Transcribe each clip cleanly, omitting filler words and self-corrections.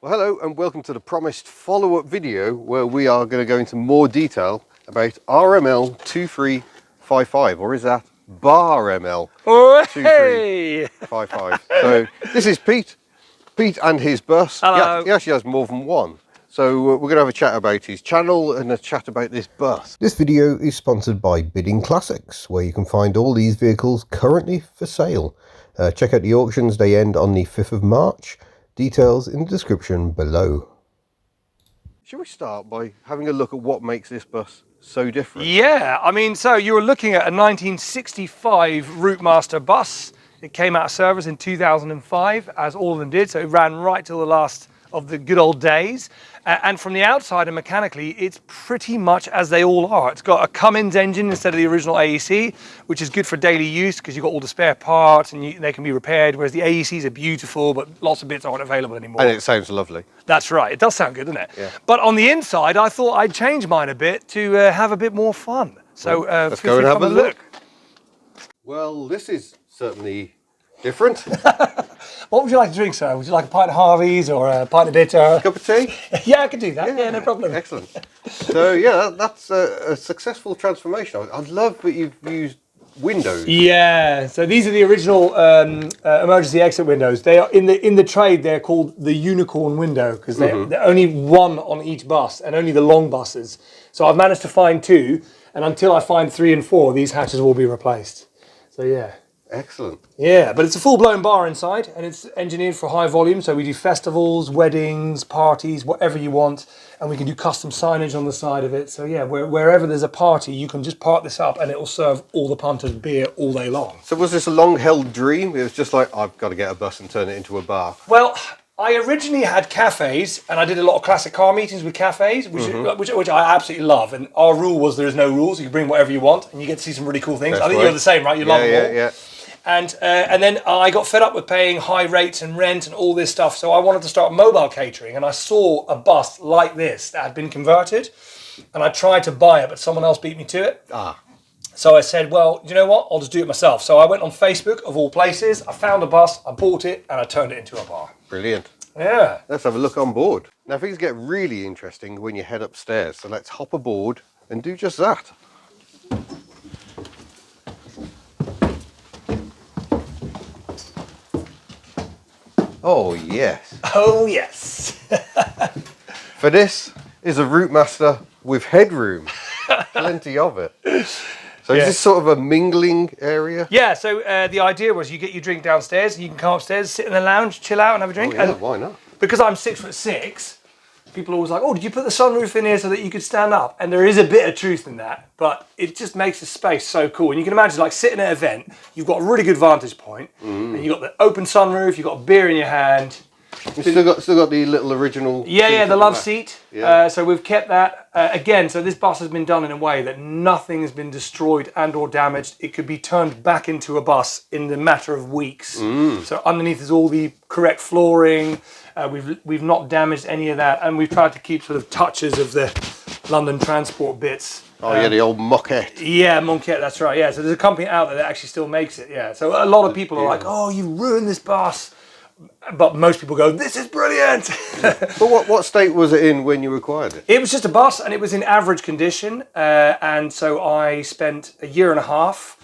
Well, hello and welcome to the promised follow-up video where we are going to go into more detail about RML 2355, or is that bar ML Oh, hey! 2355. So this is Pete and his bus. Hello. He actually has more than one. So we're going to have a chat about his channel and a chat about this bus. This video is sponsored by Bidding Classics, where you can find all these vehicles currently for sale. Check out the auctions, they end on the 5th of March. Details in the description below. Should we start by having a look at what makes this bus so different? Yeah, I mean, so you were looking at a 1965 Routemaster bus. It came out of service in 2005, as all of them did, so it ran right till the last of the good old days. And from the outside and mechanically, it's pretty much as they all are. It's got a Cummins engine instead of the original AEC, which is good for daily use because you've got all the spare parts and they can be repaired, whereas the AECs are beautiful, but lots of bits aren't available anymore. And it sounds lovely. That's right. It does sound good, doesn't it? Yeah. But on the inside, I thought I'd change mine a bit to have a bit more fun. So let's go and have a look. look. Well, this is certainly different. What would you like to drink, sir? Would you like a pint of Harvey's or a pint of bitter? Cup of tea? Yeah, I can do that. Yeah, no problem. Excellent. So yeah, that's a successful transformation. I love that you've used windows. Yeah, so these are the original emergency exit windows. They are in the trade. They're called the unicorn window because they're only one on each bus and only the long buses. So I've managed to find two, and until I find 3 and 4, these hatches will be replaced. So yeah. Excellent. Yeah, but it's a full-blown bar inside, and it's engineered for high volume, so we do festivals, weddings, parties, whatever you want, and we can do custom signage on the side of it. So yeah, wherever there's a party, you can just park this up, and it will serve all the punters beer all day long. So was this a long-held dream? It was just like, I've got to get a bus and turn it into a bar. Well, I originally had cafes, and I did a lot of classic car meetings with cafes, which I absolutely love. And our rule was there is no rules. You can bring whatever you want, and you get to see some really cool things. That's I think right. you're the same, right? You love them all. Yeah. And then I got fed up with paying high rates and rent and all this stuff, so I wanted to start mobile catering, and I saw a bus like this that had been converted, and I tried to buy it, but someone else beat me to it. So I said, well, you know what, I'll just do it myself. So I went on Facebook, of all places, I found a bus, I bought it, and I turned it into a bar. Brilliant. Yeah. Let's have a look on board. Now things get really interesting when you head upstairs, so let's hop aboard and do just that. Oh yes. Oh yes. For this is a Routemaster with headroom. Plenty of it. So is this sort of a mingling area? Yeah, so the idea was you get your drink downstairs, you can come upstairs, sit in the lounge, chill out and have a drink. Oh, yeah, and why not? because I'm 6'6", people are always like, oh, did you put the sunroof in here so that you could stand up? And there is a bit of truth in that, but it just makes the space so cool. And you can imagine like sitting at an event, you've got a really good vantage point, and you've got the open sunroof, you've got a beer in your hand. You still got the little original. Yeah, the love seat. Yeah. So we've kept that. Again, so this bus has been done in a way that nothing has been destroyed and or damaged. It could be turned back into a bus in the matter of weeks. So underneath is all the correct flooring. We've not damaged any of that, and we've tried to keep sort of touches of the London transport bits. Oh yeah, the old moquette. Yeah, Moquette, that's right. Yeah, so there's a company out there that actually still makes it. Yeah, so a lot of people are like, oh, you ruined this bus. But most people go, this is brilliant. But what state was it in when you acquired it? It was just a bus, and it was in average condition. And so I spent a year and a half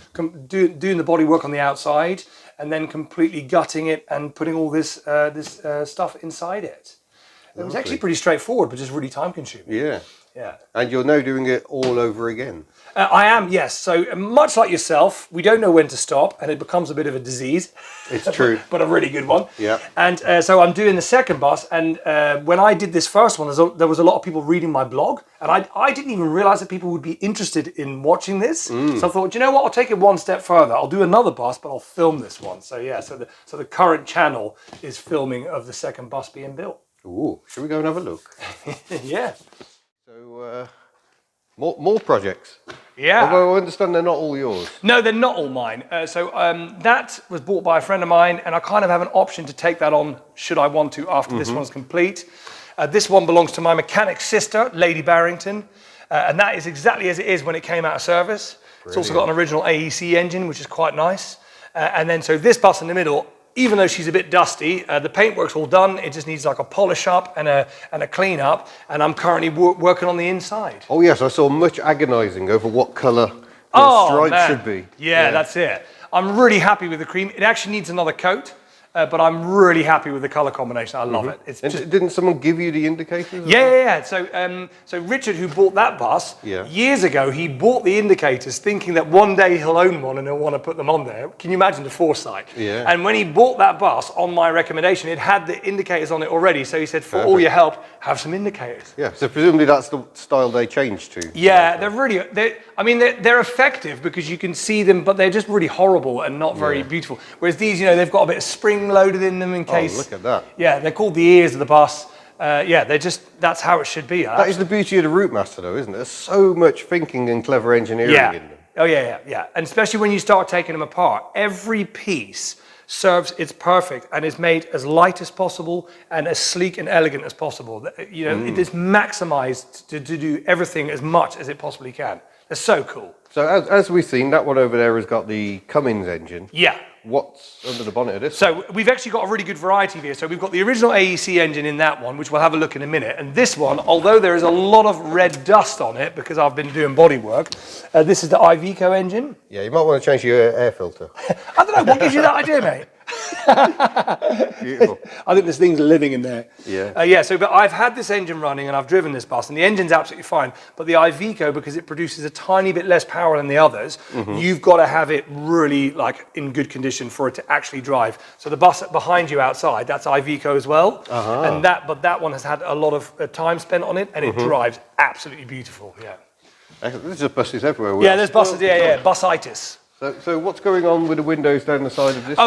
doing the body work on the outside, and then completely gutting it and putting all this stuff inside it. It was actually pretty straightforward, but just really time consuming. Yeah. Yeah. And you're now doing it all over again. I am, yes. So much like yourself, we don't know when to stop, and it becomes a bit of a disease. It's true. But a really good one. Yeah. And so I'm doing the second bus, and when I did this first one, there was a lot of people reading my blog, and I didn't even realize that people would be interested in watching this. So I thought, you know what, I'll take it one step further. I'll do another bus, but I'll film this one. So yeah, so the current channel is filming of the second bus being built. Ooh, should we go and have a look? Yeah. So, more projects. Yeah. Although I understand they're not all yours. No, they're not all mine. So that was bought by a friend of mine, and I kind of have an option to take that on should I want to after this one's complete. This one belongs to my mechanic sister, Lady Barrington, and that is exactly as it is when it came out of service. Brilliant. It's also got an original AEC engine, which is quite nice. And then so this bus in the middle, even though she's a bit dusty, the paintwork's all done. It just needs like a polish up and a clean up. And I'm currently working on the inside. Oh yes, I saw much agonising over what colour the stripe should be. Yeah, that's it. I'm really happy with the cream. It actually needs another coat. But I'm really happy with the color combination. I love it. It's just... Didn't someone give you the indicators? Yeah. So Richard, who bought that bus, years ago, he bought the indicators thinking that one day he'll own one and he'll want to put them on there. Can you imagine the foresight? Yeah. And when he bought that bus, on my recommendation, it had the indicators on it already. So he said, for all your help, have some indicators. Yeah, so presumably that's the style they changed to. Yeah, they're effective because you can see them, but they're just really horrible and not very beautiful. Whereas these, they've got a bit of spring loaded in them in case. Oh, look at that. Yeah, they're called the ears of the bus. That's how it should be. That is the beauty of the Routemaster though, isn't it? There's so much thinking and clever engineering in them. Oh, yeah. And especially when you start taking them apart, every piece serves its perfect and is made as light as possible and as sleek and elegant as possible. It is maximized to do everything as much as it possibly can. They're so cool. So as we've seen, that one over there has got the Cummins engine. Yeah. What's under the bonnet of this? So we've actually got a really good variety here. So we've got the original AEC engine in that one, which we'll have a look in a minute. And this one, although there is a lot of red dust on it because I've been doing body work, this is the Iveco engine. Yeah, you might want to change your air filter. I don't know, what gives you that idea, mate? Beautiful. I think this thing's living in there. Yeah. But I've had this engine running and I've driven this bus and the engine's absolutely fine. But the Iveco, because it produces a tiny bit less power than the others, you've got to have it really like in good condition for it to actually drive. So the bus behind you outside, that's Iveco as well. And that one has had a lot of time spent on it and it drives absolutely beautiful. Yeah. There's just buses everywhere. Yeah, there's buses. Yeah. Busitis. So what's going on with the windows down the side of this?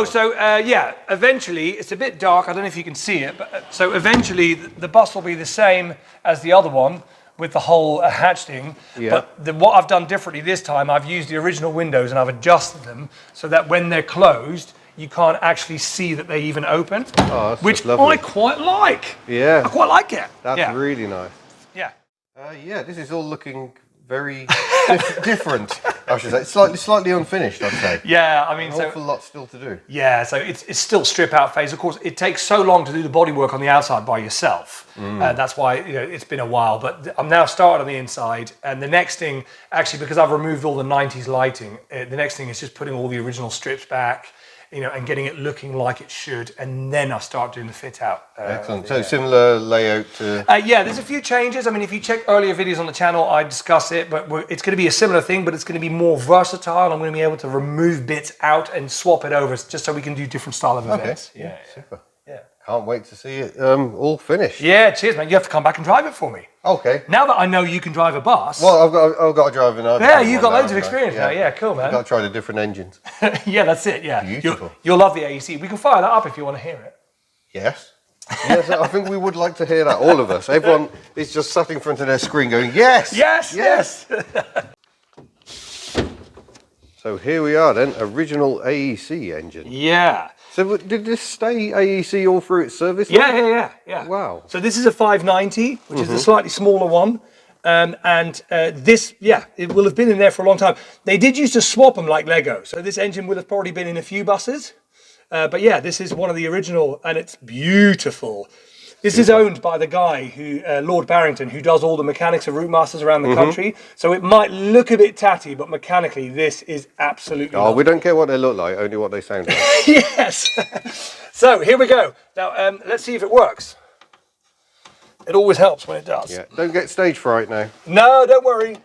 Eventually, it's a bit dark, I don't know if you can see it, but so eventually the bus will be the same as the other one with the whole hatch thing, but what I've done differently this time, I've used the original windows and I've adjusted them so that when they're closed, you can't actually see that they even open, which I quite like. Yeah. I quite like it. That's really nice. Yeah. This is all looking very different. I should say slightly unfinished. I'd say. Yeah, I mean, an awful lot still to do. Yeah, so it's still strip out phase. Of course, it takes so long to do the bodywork on the outside by yourself. That's why it's been a while. But I'm now started on the inside, and the next thing, actually, because I've removed all the '90s lighting, the next thing is just putting all the original strips back. And getting it looking like it should, and then I start doing the fit out. Excellent. So similar layout to... there's a few changes. I mean, if you check earlier videos on the channel, I discuss it, but it's going to be a similar thing, but it's going to be more versatile. I'm going to be able to remove bits out and swap it over just so we can do different style of events. Okay. Yeah, super. Yeah. Can't wait to see it all finished. Yeah, cheers, man. You have to come back and drive it for me. Okay. Now that I know you can drive a bus. Well, I've got to drive another. Yeah, you've got loads of experience now. Yeah, cool, man. I've got to try the different engines. Yeah, that's it. Yeah. Beautiful. You'll love the AEC. We can fire that up if you want to hear it. Yes. Yes, I think we would like to hear that, all of us. Everyone is just sat in front of their screen going, yes! Yes, yes! So here we are then, original AEC engine. Yeah. So did this stay AEC all through its service? Yeah. Wow. So this is a 590, which is a slightly smaller one. This, it will have been in there for a long time. They did used to swap them like Lego. So this engine will have probably been in a few buses. But yeah, this is one of the original and it's beautiful. This is owned by the guy who, Lord Barrington, who does all the mechanics of Routemasters around the country. So it might look a bit tatty, but mechanically this is absolutely lovely. We don't care what they look like, only what they sound like. Yes. So here we go. Now, let's see if it works. It always helps when it does. Yeah. Don't get stage fright now. No, don't worry.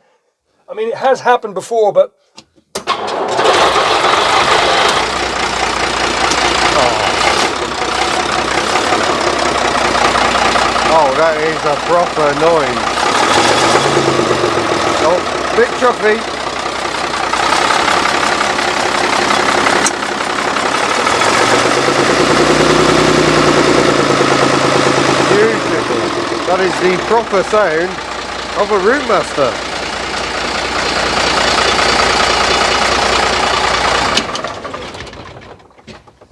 I mean, it has happened before, but... Oh, that is a proper noise. Oh, bit chuffy. Beautiful. That is the proper sound of a Routemaster.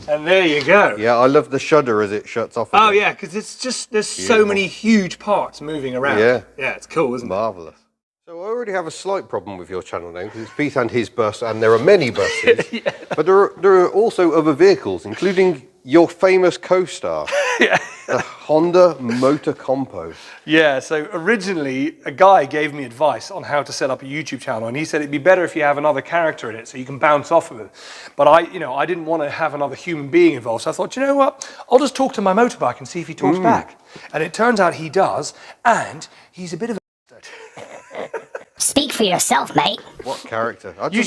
And there you go. Yeah, I love the shudder as it shuts off. Oh yeah, because it's just, there's so many huge parts moving around. Yeah. Yeah, it's cool, isn't it? Marvellous. So I already have a slight problem with your channel name, because it's Pete and his bus, and there are many buses. But there are also other vehicles, including your famous co-star, Yeah. the Honda Motocompo. Yeah, so originally a guy gave me advice on how to set up a YouTube channel, and he said it'd be better if you have another character in it so you can bounce off of it. But I didn't want to have another human being involved, so I thought, you know what, I'll just talk to my motorbike and see if he talks back. And it turns out he does, and he's a bit of a Speak for yourself, mate. What character? You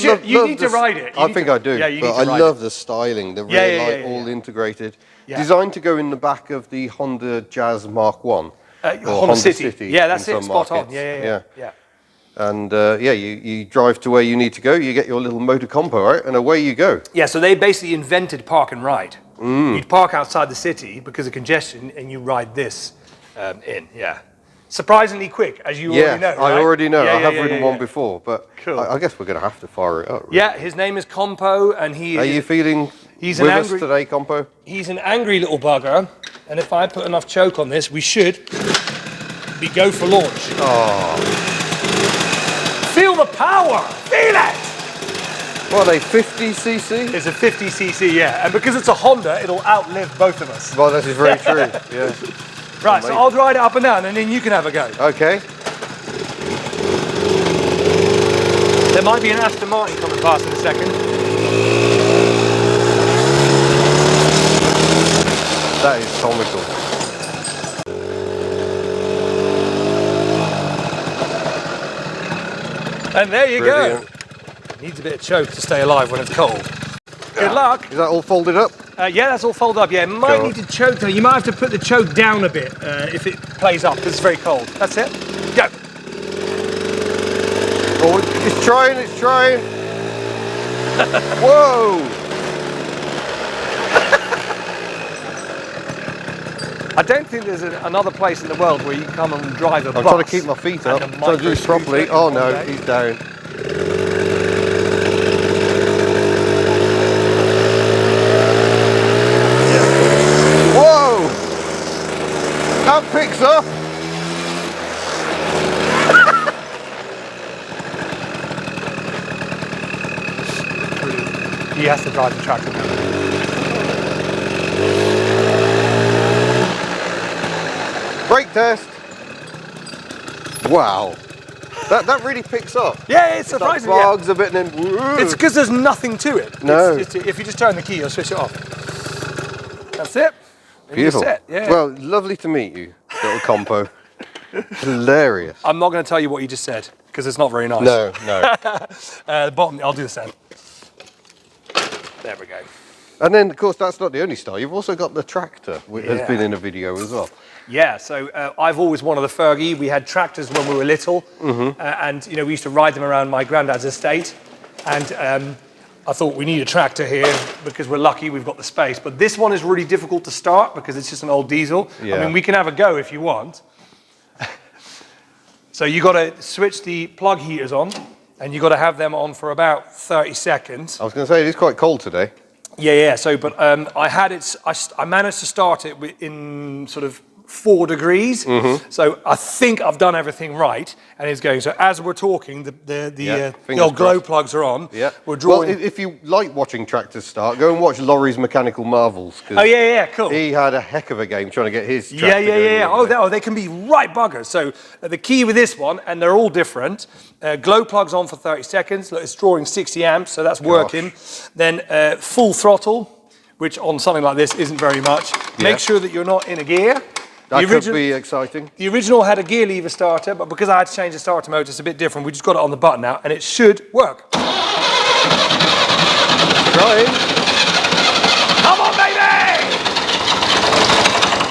need to ride it. I think I do. Yeah, you but need to I ride love it. the styling, the rear light all integrated. Yeah. Designed to go in the back of the Honda Jazz Mark 1. Honda City. Yeah, that's it. Spot on. Yeah. And you drive to where you need to go. You get your little Motocompo, right? And away you go. Yeah, so they basically invented park and ride. You'd park outside the city because of congestion, and you ride this in. Yeah. Surprisingly quick, as you already know. Right? I already know. I have ridden one before, but cool. I guess we're going to have to fire it up. Really. Yeah, his name is Compo, and he. Are you feeling with us today, Compo? He's an angry little bugger, and if I put enough choke on this, we should be go for launch. Oh. Feel the power. Feel it. What are they, 50cc? It's a 50cc, yeah, and because it's a Honda, it'll outlive both of us. Well, that is very true. Yeah. Right, so I'll ride it up and down, and then you can have a go. Okay. There might be an Aston Martin coming past in a second. That is comical. And there you Brilliant. go. Needs a bit of choke to stay alive when it's cold. Good luck. Is that all folded up? Yeah, that's all folded up. Yeah, might need to choke though. You might have to put the choke down a bit if it plays up because it's very cold. That's it. Go. Oh, it's trying. It's trying. Whoa! I don't think there's another place in the world where you can come and drive a bus. I'm trying to keep my feet up. Trying to do this properly. Oh no, he's down. Whoa! That picks up. He has to drive the tractor now. Brake test. Wow. That really picks up. Yeah, it's surprising. It fogs a bit and then. Woo. It's because there's nothing to it. No. If you just turn the key, you'll switch it off. That's it. Beautiful. Set. Yeah. Well, lovely to meet you, little Compo. Hilarious. I'm not going to tell you what you just said because it's not very nice. No. The bottom, I'll do the same. There we go. And then, of course, that's not the only style. You've also got the tractor, which has been in a video as well. Yeah, so I've always wanted a Fergie. We had tractors when we were little, and we used to ride them around my granddad's estate. And I thought we need a tractor here because we're lucky we've got the space. But this one is really difficult to start because it's just an old diesel. Yeah. I mean, we can have a go if you want. So you got to switch the plug heaters on, and you got to have them on for about 30 seconds. I was going to say, it is quite cold today. Yeah. So, but I managed to start it in sort of 4 degrees. So I think I've done everything right, and it's going. So as we're talking, the old glow plugs are on. Yeah. We're drawing. Well, if you like watching tractors start, go and watch Laurie's Mechanical Marvels. Oh yeah, cool. He had a heck of a game trying to get his tractor going. Oh, they can be right buggers. So the key with this one, and they're all different. Glow plugs on for 30 seconds. Look, it's drawing 60 amps, so that's working. Then full throttle, which on something like this isn't very much. Yeah. Make sure that you're not in a gear. That could be exciting. The original had a gear lever starter, but because I had to change the starter motor, it's a bit different. We just got it on the button now, and it should work. Trying. Come on, baby!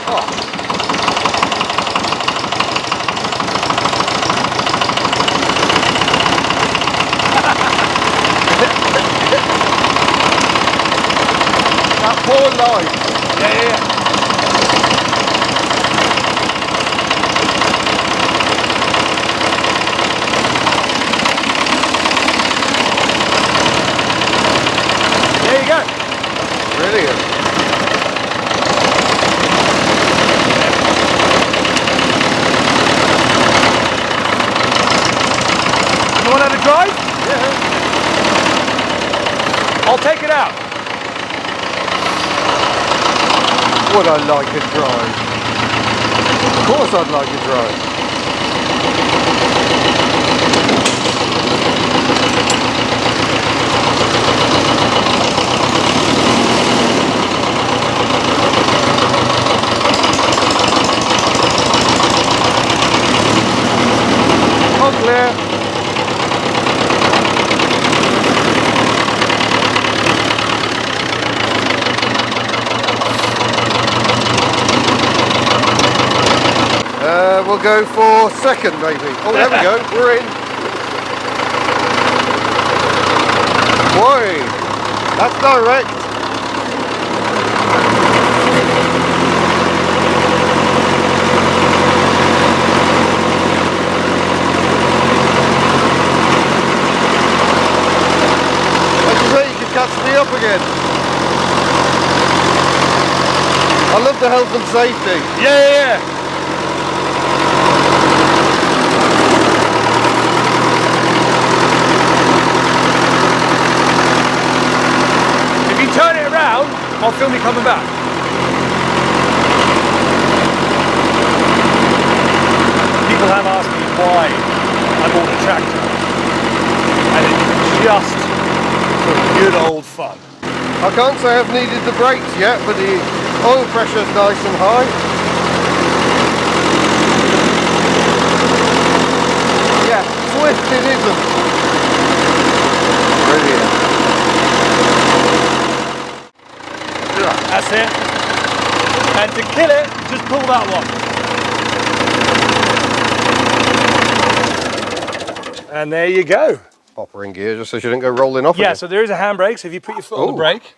Oh. That poor line. Yeah. There you go. Brilliant. You want to have a drive? Yeah. I'll take it out. Would I like a drive? Of course I'd like a drive. All clear. We'll go for second maybe. Oh, there we go, we're in. Boy, that's direct. Like you say, you can catch me up again. I love the health and safety. Yeah. Turn it around, I'll film you coming back. People have asked me why I bought a tractor, and it's just for good old fun. I can't say I've needed the brakes yet, but the oil pressure's nice and high. Yeah, swift it isn't. Brilliant. That's it. And to kill it, just pull that one. And there you go. Pop her in gear just so she didn't go rolling off Yeah, again. so there is a handbrake, so if you put your foot on the brake.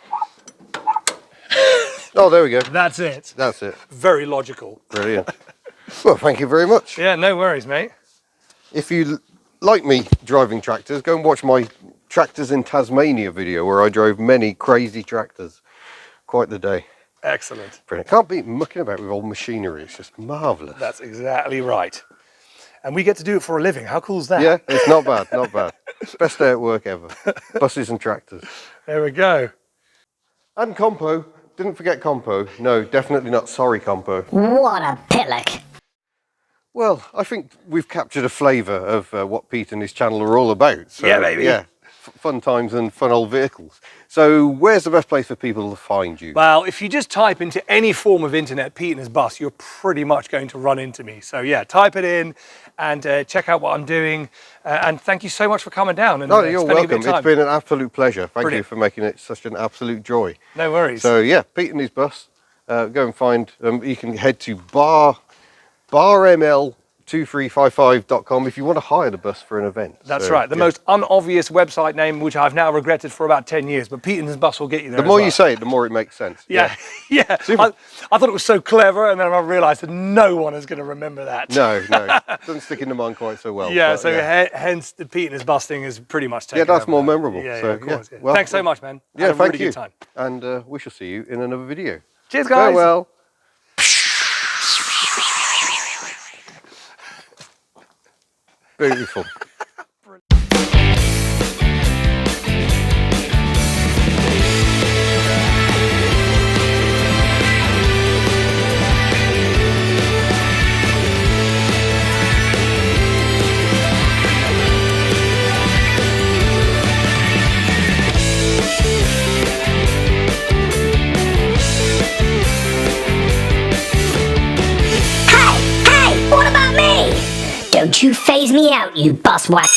Oh, there we go. That's it. That's it. Very logical. Brilliant. Well, thank you very much. Yeah, no worries, mate. If you like me driving tractors, go and watch my Tractors in Tasmania video where I drove many crazy tractors. Quite the day. Excellent. Brilliant. Can't beat mucking about with old machinery. It's just marvellous. That's exactly right. And we get to do it for a living. How cool is that? Yeah, it's not bad, not bad. Best day at work ever. Buses and tractors. There we go. And Compo. Didn't forget Compo. No, definitely not sorry Compo. What a pillock. Well, I think we've captured a flavour of what Pete and his channel are all about. So, yeah, baby. Yeah, fun times and fun old vehicles. So where's the best place for people to find you? Well, if you just type into any form of internet, Pete and his bus, you're pretty much going to run into me. So yeah, type it in and check out what I'm doing. And thank you so much for coming down. And, no, you're spending welcome. A bit of time. It's been an absolute pleasure. Thank Brilliant. you for making it such an absolute joy. No worries. So yeah, Pete and his bus. Go and find, you can head to barml2355.com if you want to hire the bus for an event. That's right. The most unobvious website name, which I've now regretted for about 10 years, but Pete and his bus will get you there. The more you say it, the more it makes sense. Yeah. I thought it was so clever, and then I realised that no one is going to remember that. No. Doesn't stick in the mind quite so well. Yeah, hence the Pete and his bus thing is pretty much taken. Yeah, that's over more now. memorable. Yeah, so, of course. Yeah. Well, thanks so much, man. Yeah, Had a thank really you. good time. And we shall see you in another video. Cheers, guys. Farewell. Beautiful. Hey, what about me? Don't you phase me out, you bus whack.